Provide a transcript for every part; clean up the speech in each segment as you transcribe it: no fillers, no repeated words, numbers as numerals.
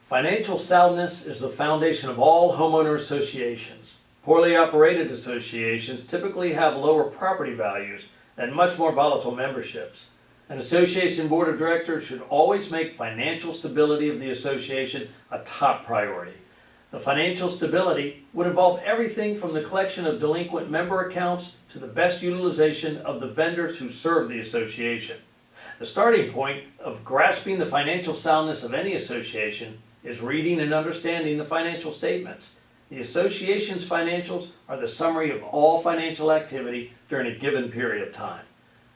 Financial soundness is the foundation of all homeowner associations. Poorly operated associations typically have lower property values and much more volatile memberships. An association board of directors should always make financial stability of the association a top priority. The financial stability would involve everything from the collection of delinquent member accounts to the best utilization of the vendors who serve the association. The starting point of grasping the financial soundness of any association is reading and understanding the financial statements. The association's financials are the summary of all financial activity during a given period of time.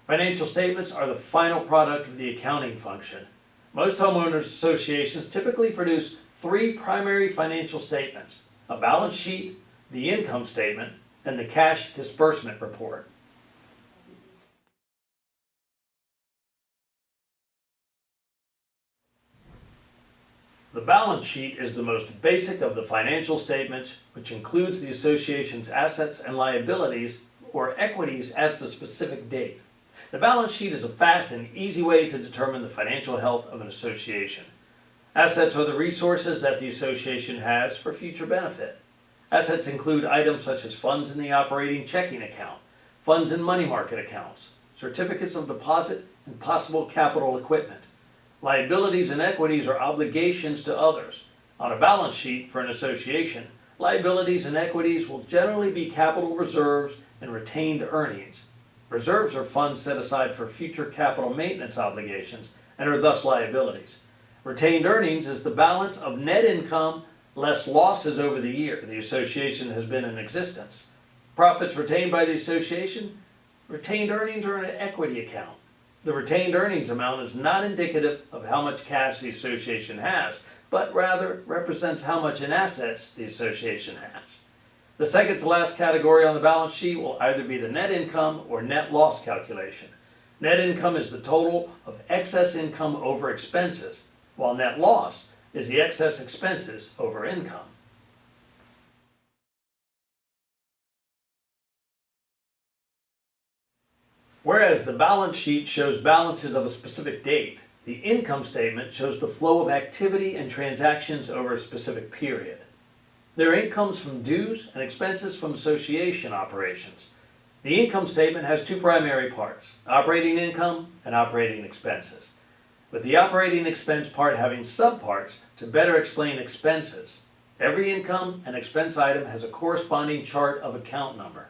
Financial statements are the final product of the accounting function. Most homeowners associations typically produce three primary financial statements: a balance sheet, the income statement, and the cash disbursement report. The balance sheet is the most basic of the financial statements, which includes the association's assets and liabilities, or equities as the specific date. The balance sheet is a fast and easy way to determine the financial health of an association. Assets are the resources that the association has for future benefit. Assets include items such as funds in the operating checking account, funds in money market accounts, certificates of deposit, and possible capital equipment. Liabilities and equities are obligations to others. On a balance sheet for an association, liabilities and equities will generally be capital reserves and retained earnings. Reserves are funds set aside for future capital maintenance obligations and are thus liabilities. Retained earnings is the balance of net income less losses over the year the association has been in existence. Profits retained by the association, retained earnings are in an equity account. The retained earnings amount is not indicative of how much cash the association has, but rather represents how much in assets the association has. The second to last category on the balance sheet will either be the net income or net loss calculation. Net income is the total of excess income over expenses, while net loss is the excess expenses over income. Whereas the balance sheet shows balances of a specific date, the income statement shows the flow of activity and transactions over a specific period. There are incomes from dues and expenses from association operations. The income statement has two primary parts: operating income and operating expenses, with the operating expense part having subparts to better explain expenses. Every income and expense item has a corresponding chart of account number.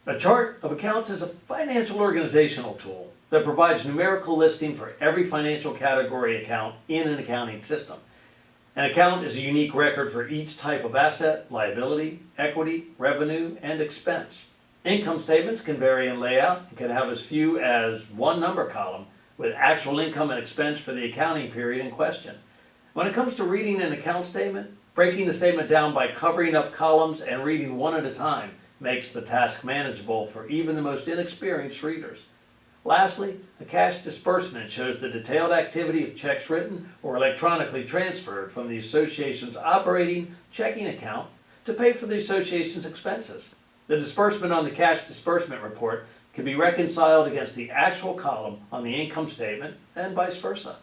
A chart of accounts is a financial organizational tool that provides numerical listing for every financial category account in an accounting system. An account is a unique record for each type of asset, liability, equity, revenue, and expense. Income statements can vary in layout and can have as few as one number column with actual income and expense for the accounting period in question. When it comes to reading an account statement, breaking the statement down by covering up columns and reading one at a time makes the task manageable for even the most inexperienced readers. Lastly, a cash disbursement shows the detailed activity of checks written or electronically transferred from the association's operating checking account to pay for the association's expenses. The disbursement on the cash disbursement report can be reconciled against the actual column on the income statement and vice versa.